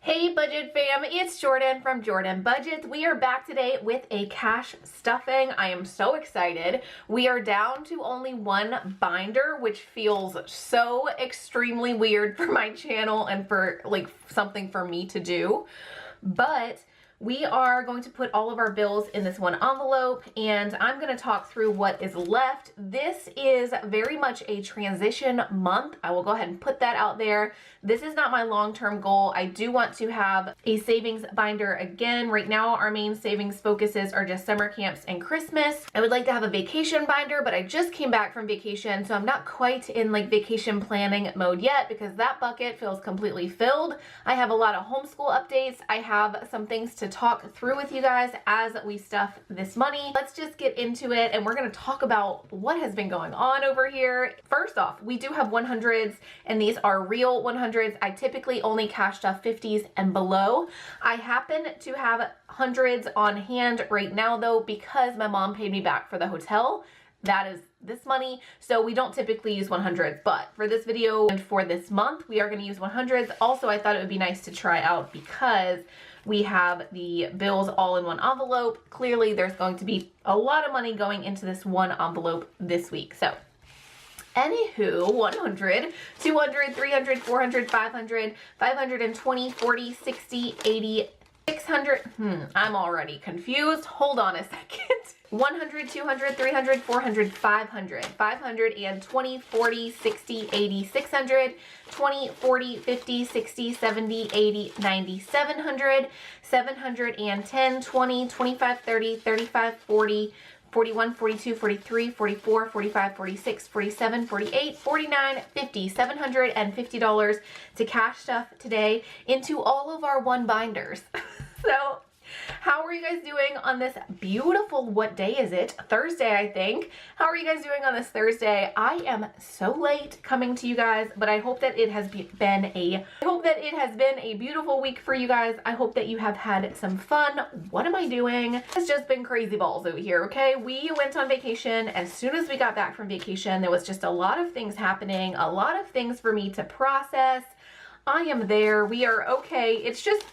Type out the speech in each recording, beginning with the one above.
Hey budget fam, it's Jordan from Jordan Budgets. We are back today with a cash stuffing. I am so excited. We are down to only one binder, which feels so extremely weird for my channel and for like something for me to do. But we are going to put all of our bills in this one envelope, and I'm going to talk through what is left. This is very much a transition month. I will go ahead and put that out there. This is not my long-term goal. I do want to have a savings binder again. Right now, our main savings focuses are just summer camps and Christmas. I would like to have a vacation binder, but I just came back from vacation, so I'm not quite in like vacation planning mode yet because that bucket feels completely filled. I have a lot of homeschool updates. I have some things to talk through with you guys as we stuff this money. Let's just get into it, and we're going to talk about what has been going on over here. First off, we do have 100s, and these are real 100s. I typically only cash stuff 50s and below. I happen to have 100s on hand right now though because my mom paid me back for the hotel. That is this money, so we don't typically use 100s, but for this video and for this month we are going to use 100s. Also, I thought it would be nice to try out because we have the bills all in one envelope. Clearly there's going to be a lot of money going into this one envelope this week. So anywho, 100, 200, 300, 400, 500, 520, 40, 60, 80, 600. I'm already confused. Hold on a second. 100, 200, 300, 400, 500, 520, 40, 60, 80, 600, 20, 40, 50, 60, 70, 80, 90, 700, 710, 20, 25, 30, 35, 40, 41, 42, 43, 44, 45, 46, 47, 48, 49, 50, $750 to cash stuff today into all of our one binders. So how are you guys doing on this beautiful, what day is it? Thursday, I think. How are you guys doing on this Thursday? I am so late coming to you guys, but I hope that it has been a beautiful week for you guys. I hope that you have had some fun. What am I doing? It's just been crazy balls over here, okay? We went on vacation. As soon as we got back from vacation, there was just a lot of things happening, a lot of things for me to process. I am there. We are okay. It's just,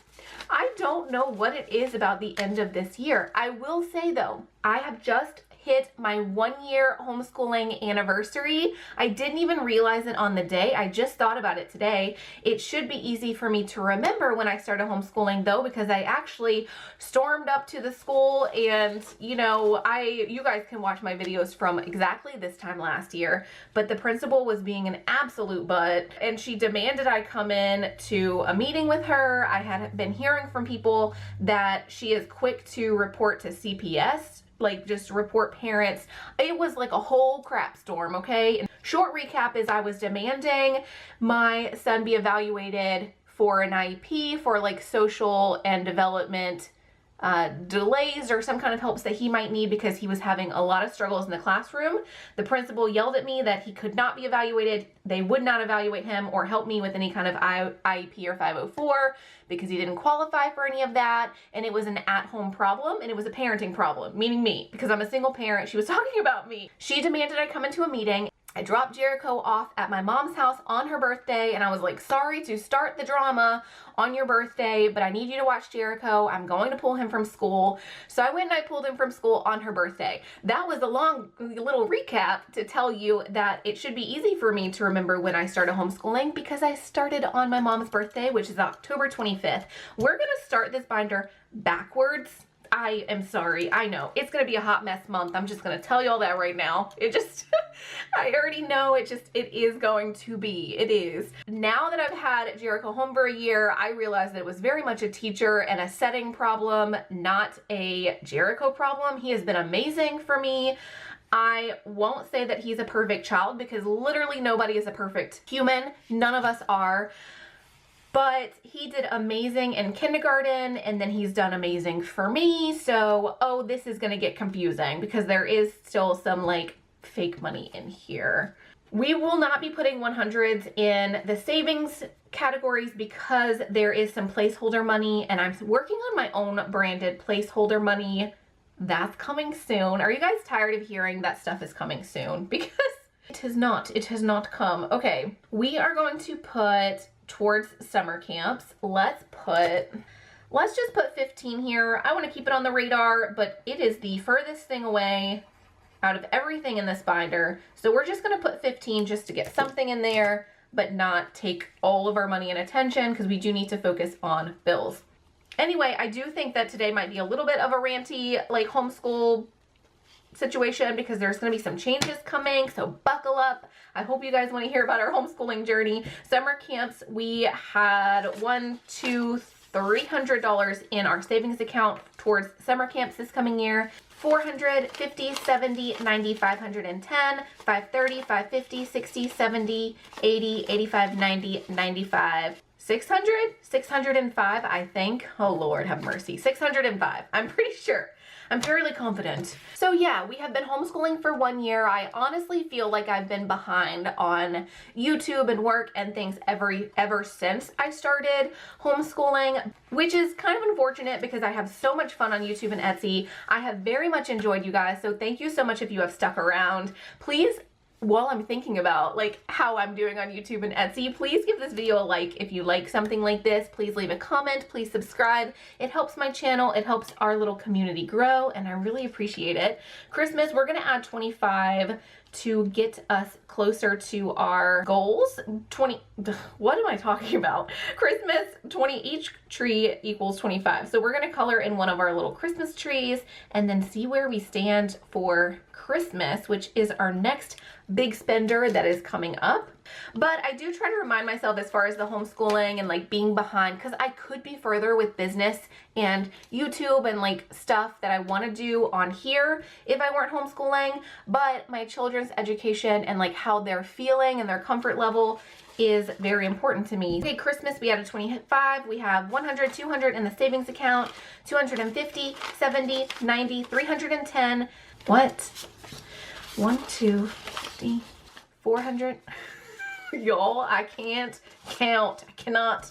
I don't know what it is about the end of this year. I will say though, I have just hit my 1-year homeschooling anniversary. I didn't even realize it on the day. I just thought about it today. It should be easy for me to remember when I started homeschooling though, because I actually stormed up to the school and you guys can watch my videos from exactly this time last year, but the principal was being an absolute butt and she demanded I come in to a meeting with her. I had been hearing from people that she is quick to report to CPS, like just report parents. It was like a whole crap storm, okay? And short recap is I was demanding my son be evaluated for an IEP for like social and development delays or some kind of helps that he might need because he was having a lot of struggles in the classroom. The principal yelled at me that he could not be evaluated. They would not evaluate him or help me with any kind of IEP or 504 because he didn't qualify for any of that. And it was an at-home problem and it was a parenting problem, meaning me, because I'm a single parent. She was talking about me. She demanded I come into a meeting. I dropped Jericho off at my mom's house on her birthday and I was like, sorry to start the drama on your birthday, but I need you to watch Jericho. I'm going to pull him from school. So I went and I pulled him from school on her birthday. That was a long little recap to tell you that it should be easy for me to remember when I started homeschooling because I started on my mom's birthday, which is October 25th. We're going to start this binder backwards. I am sorry. I know it's going to be a hot mess month. I'm just going to tell you all that right now. It just, I already know it is going to be. It is. Now that I've had Jericho home for a year, I realized that it was very much a teacher and a setting problem, not a Jericho problem. He has been amazing for me. I won't say that he's a perfect child because literally nobody is a perfect human. None of us are. But he did amazing in kindergarten and then he's done amazing for me. So, oh, this is going to get confusing because there is still some like fake money in here. We will not be putting 100s in the savings categories because there is some placeholder money and I'm working on my own branded placeholder money. That's coming soon. Are you guys tired of hearing that stuff is coming soon? Because it has not come. Okay, we are going to put towards summer camps. Let's just put 15 here. I want to keep it on the radar, but it is the furthest thing away out of everything in this binder. So we're just going to put 15 just to get something in there, but not take all of our money and attention, because we do need to focus on bills. Anyway, I do think that today might be a little bit of a ranty, like, homeschool situation, because there's going to be some changes coming, so buckle up. I hope you guys want to hear about our homeschooling journey. Summer camps, we had $300 in our savings account towards summer camps this coming year. 400, 50, 70, 90, 510, 530, 550, 60, 70, 80, 85, 90, 95, 600, 605, I think. Oh Lord, have mercy. 605, I'm pretty sure. I'm fairly confident. So yeah, we have been homeschooling for 1 year. I honestly feel like I've been behind on YouTube and work and things ever since I started homeschooling, which is kind of unfortunate because I have so much fun on YouTube and Etsy. I have very much enjoyed you guys, so thank you so much if you have stuck around. Please, while I'm thinking about like how I'm doing on YouTube and Etsy, please give this video a like if you like something like this. Please leave a comment, please subscribe. It helps my channel, it helps our little community grow, and I really appreciate it. Christmas, we're gonna add 25 to get us closer to our goals. 20, what am I talking about? Christmas, 20, each tree equals 25. So we're gonna color in one of our little Christmas trees and then see where we stand for Christmas, which is our next big spender that is coming up. But I do try to remind myself as far as the homeschooling and like being behind, because I could be further with business and YouTube and like stuff that I want to do on here if I weren't homeschooling, but my children's education and like how they're feeling and their comfort level is very important to me. Okay, Christmas, we added 25. We have 100, 200 in the savings account, 250, 70, 90, 310. What? 1, 2, 3, 400. Y'all, I can't count. I cannot.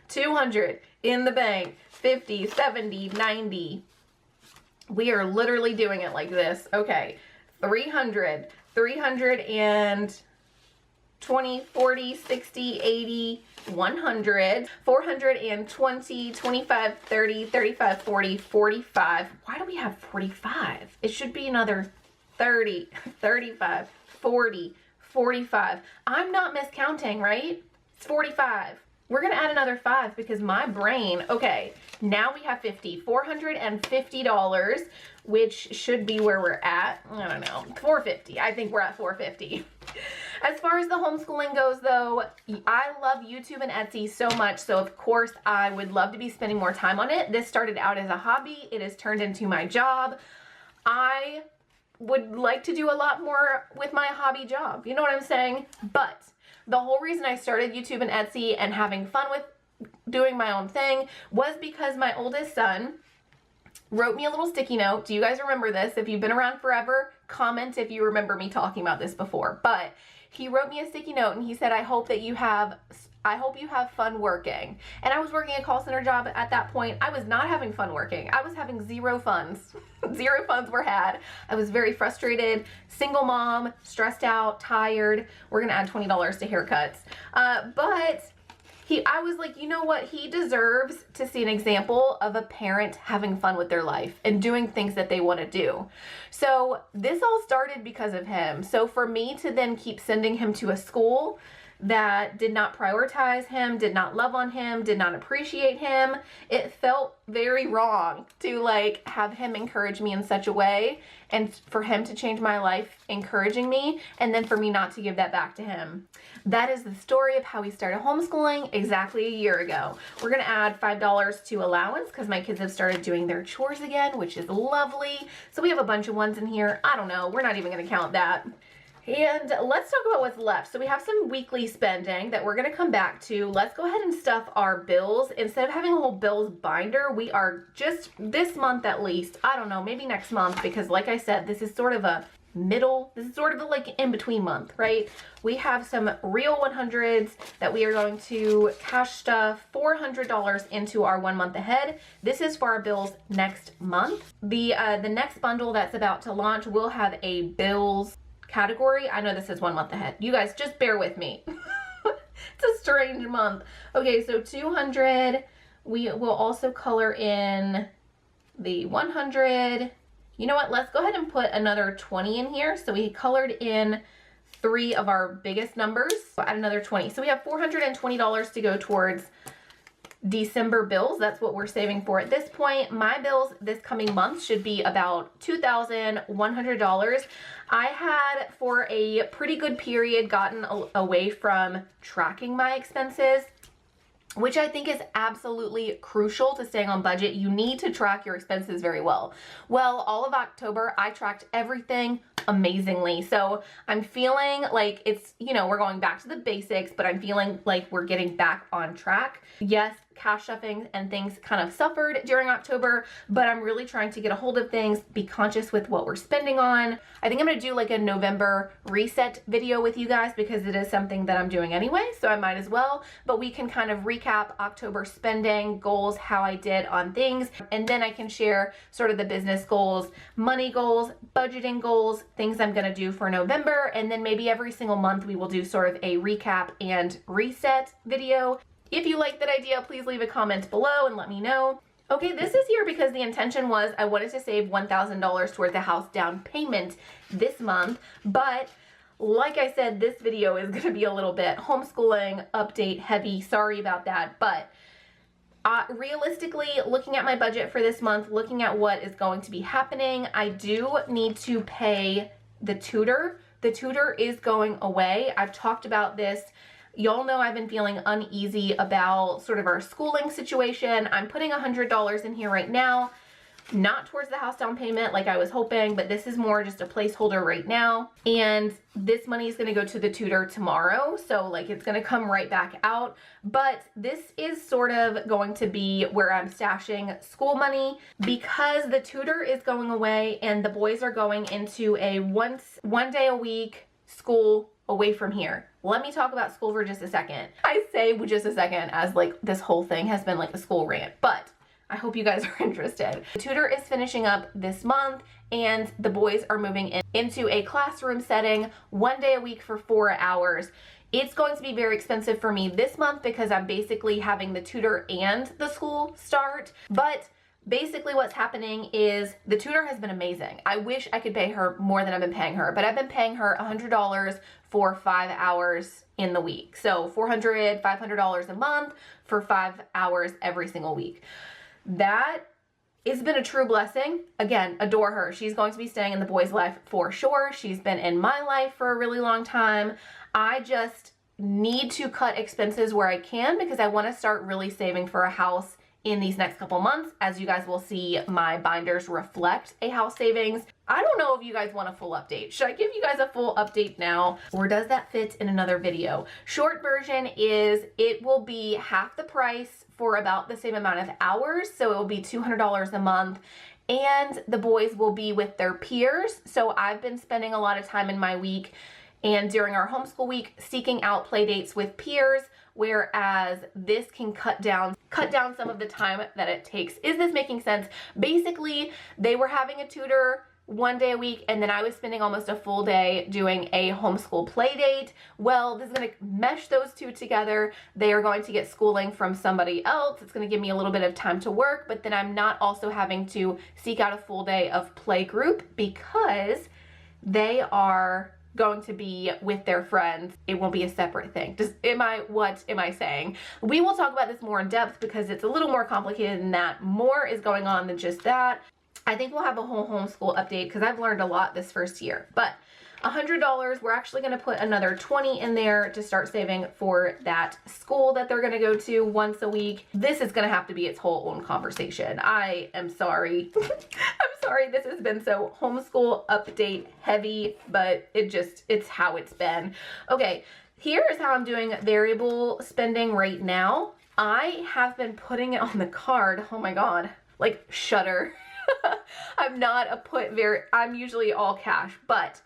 200 in the bank. 50, 70, 90. We are literally doing it like this. Okay. 300, 320, 40, 60, 80, 100, 420, 25, 30, 35, 40, 45. Why do we have 45? It should be another 30, 35, 40, 45. I'm not miscounting, right? It's 45. We're gonna add another 5 because my brain, okay, now we have 50, $450, which should be where we're at. I don't know, 450. I think we're at 450. As far as the homeschooling goes though, I love YouTube and Etsy so much, so of course I would love to be spending more time on it. This started out as a hobby. It has turned into my job. I would like to do a lot more with my hobby job. You know what I'm saying? But the whole reason I started YouTube and Etsy and having fun with doing my own thing was because my oldest son wrote me a little sticky note. Do you guys remember this? If you've been around forever, comment if you remember me talking about this before. But he wrote me a sticky note and he said, I hope you have fun working. And I was working a call center job at that point. I was not having fun working. I was having zero funds. Zero funds were had. I was very frustrated, single mom, stressed out, tired. We're gonna add $20 to haircuts. But I was like, you know what? He deserves to see an example of a parent having fun with their life and doing things that they want to do. So this all started because of him. So for me to then keep sending him to a school that did not prioritize him, did not love on him, did not appreciate him, it felt very wrong to like have him encourage me in such a way and for him to change my life encouraging me and then for me not to give that back to him. That is the story of how we started homeschooling exactly a year ago. We're gonna add $5 to allowance because my kids have started doing their chores again, which is lovely. So we have a bunch of ones in here. I don't know, we're not even gonna count that. And let's talk about what's left. So we have some weekly spending that we're going to come back to. Let's go ahead and stuff our bills. Instead of having a whole bills binder, we are just this month at least, I don't know, maybe next month, because like I said, this is sort of a like in-between month, right? We have some real 100s that we are going to cash stuff $400 into our 1 month ahead. This is for our bills next month. The next bundle that's about to launch will have a bills category. I know this is 1 month ahead. You guys just bear with me. It's a strange month. Okay, so 200. We will also color in the 100. You know what? Let's go ahead and put another 20 in here. So we colored in 3 of our biggest numbers. Add another 20. So we have $420 to go towards December bills. That's what we're saving for at this point. My bills this coming month should be about $2,100. I had, for a pretty good period, gotten away from tracking my expenses, which I think is absolutely crucial to staying on budget. You need to track your expenses very well. Well, all of October, I tracked everything amazingly. So I'm feeling like it's, you know, we're going back to the basics, but I'm feeling like we're getting back on track. Yes, cash stuffing and things kind of suffered during October, but I'm really trying to get a hold of things, be conscious with what we're spending on. I think I'm gonna do like a November reset video with you guys because it is something that I'm doing anyway, so I might as well. But we can kind of recap October spending goals, how I did on things, and then I can share sort of the business goals, money goals, budgeting goals, things I'm gonna do for November, and then maybe every single month we will do sort of a recap and reset video. If you like that idea, please leave a comment below and let me know. Okay, this is here because the intention was I wanted to save $1,000 towards the house down payment this month, but like I said, this video is gonna be a little bit homeschooling update heavy. Sorry about that, but realistically, looking at my budget for this month, looking at what is going to be happening, I do need to pay the tutor. The tutor is going away. I've talked about this. Y'all know I've been feeling uneasy about sort of our schooling situation. I'm putting $100 in here right now, not towards the house down payment like I was hoping, but this is more just a placeholder right now. And this money is gonna go to the tutor tomorrow. So like it's gonna come right back out. But this is sort of going to be where I'm stashing school money because the tutor is going away and the boys are going into a one day a week school away from here. Let me talk about school for just a second. I say just a second as like this whole thing has been like a school rant, but I hope you guys are interested. The tutor is finishing up this month and the boys are moving into a classroom setting 1 day a week for 4 hours. It's going to be very expensive for me this month because I'm basically having the tutor and the school start, but basically what's happening is the tutor has been amazing. I wish I could pay her more than I've been paying her, but I've been paying her $100 for 5 hours in the week. So $400, $500 a month for 5 hours every single week. That has been a true blessing. Again, adore her. She's going to be staying in the boys' life for sure. She's been in my life for a really long time. I just need to cut expenses where I can because I want to start really saving for a house in these next couple months. As you guys will see, my binders reflect a house savings. I don't know if you guys want a full update. Should I give you guys a full update now, or does that fit in another video? Short version is it will be half the price for about the same amount of hours. So it will be $200 a month. And the boys will be with their peers. So I've been spending a lot of time in my week and during our homeschool week seeking out play dates with peers, whereas this can cut down some of the time that it takes. Is this making sense? Basically, they were having a tutor 1 day a week, and then I was spending almost a full day doing a homeschool play date. Well, this is going to mesh those two together. They are going to get schooling from somebody else. It's going to give me a little bit of time to work, but then I'm not also having to seek out a full day of play group because they are going to be with their friends. It won't be a separate thing. What am I saying? We will talk about this more in depth because it's a little more complicated than that. More is going on than just that. I think we'll have a whole homeschool update because I've learned a lot this first year. But $100, we're actually going to put another 20 in there to start saving for that school that they're going to go to once a week. This is going to have to be its whole own conversation. I am sorry. I'm sorry this has been so homeschool update heavy, but it's how it's been. Okay, here is how I'm doing variable spending right now. I have been putting it on the card. Oh my God, like shudder. I'm usually all cash, but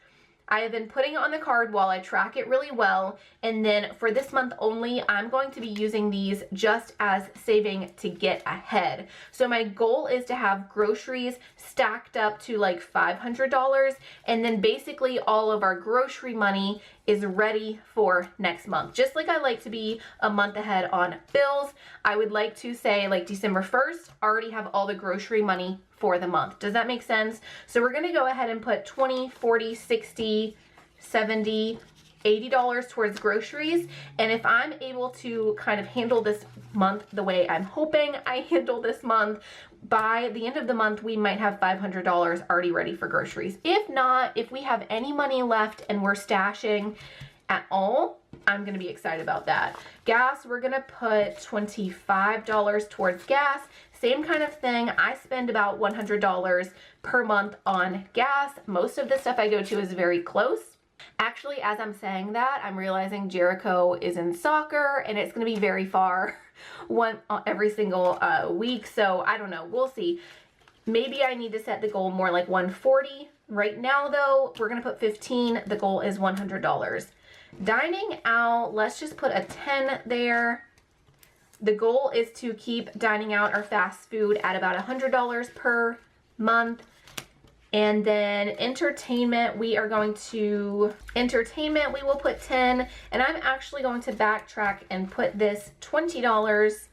I have been putting it on the card while I track it really well. And then for this month only, I'm going to be using these just as saving to get ahead. So my goal is to have groceries stacked up to like $500. And then basically all of our grocery money is ready for next month. Just like I like to be a month ahead on bills, I would like to say like December 1st, already have all the grocery money for the month. Does that make sense? So we're gonna go ahead and put $20, $40, $60, $70, $80 towards groceries. And if I'm able to kind of handle this month the way I'm hoping I handle this month, by the end of the month, we might have $500 already ready for groceries. If not, if we have any money left and we're stashing at all, I'm gonna be excited about that. Gas, we're gonna put $25 towards gas. Same kind of thing. I spend about $100 per month on gas. Most of the stuff I go to is very close. Actually, as I'm saying that, I'm realizing Jericho is in soccer and it's going to be very far every single week. So I don't know. We'll see. Maybe I need to set the goal more like 140. Right now, though, we're going to put 15. The goal is $100. Dining out, let's just put a 10 there. The goal is to keep dining out or fast food at about $100 per month. And then entertainment, we will put 10, and I'm actually going to backtrack and put this $20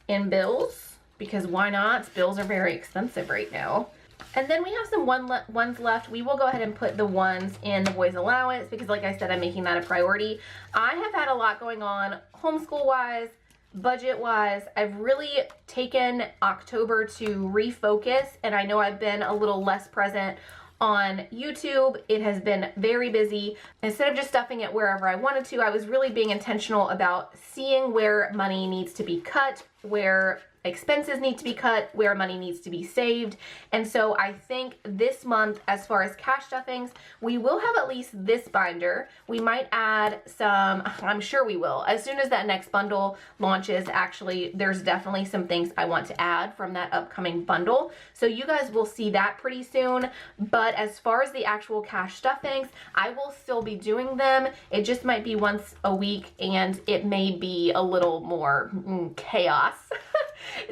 in bills, because why not? Bills are very expensive right now. And then we have some ones left. We will go ahead and put the ones in the boys' allowance, because like I said, I'm making that a priority. I have had a lot going on homeschool-wise, budget-wise. I've really taken October to refocus, and I know I've been a little less present on YouTube. It has been very busy. Instead of just stuffing it wherever I wanted to, I was really being intentional about seeing where money needs to be cut, where expenses need to be cut, where money needs to be saved. And so I think this month, as far as cash stuffings, we will have at least this binder. We might add some, I'm sure we will. As soon as that next bundle launches, actually, there's definitely some things I want to add from that upcoming bundle. So you guys will see that pretty soon. But as far as the actual cash stuffings, I will still be doing them. It just might be once a week, and it may be a little more chaos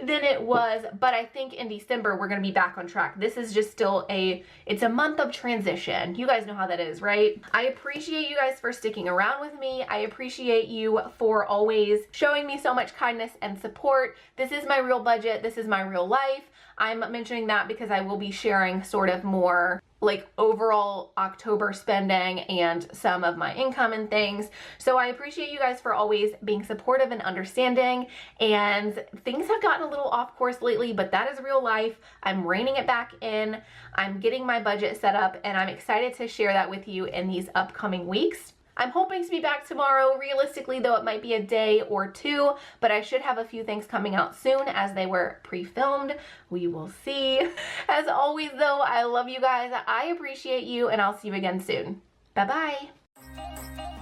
than it was, but I think in December we're going to be back on track. This is just still it's a month of transition. You guys know how that is, right? I appreciate you guys for sticking around with me. I appreciate you for always showing me so much kindness and support. This is my real budget. This is my real life. I'm mentioning that because I will be sharing sort of more like overall October spending and some of my income and things. So I appreciate you guys for always being supportive and understanding. And things have gotten a little off course lately, but that is real life. I'm reining it back in. I'm getting my budget set up, and I'm excited to share that with you in these upcoming weeks. I'm hoping to be back tomorrow. Realistically, though, it might be a day or two, but I should have a few things coming out soon as they were pre-filmed. We will see. As always, though, I love you guys. I appreciate you, and I'll see you again soon. Bye-bye.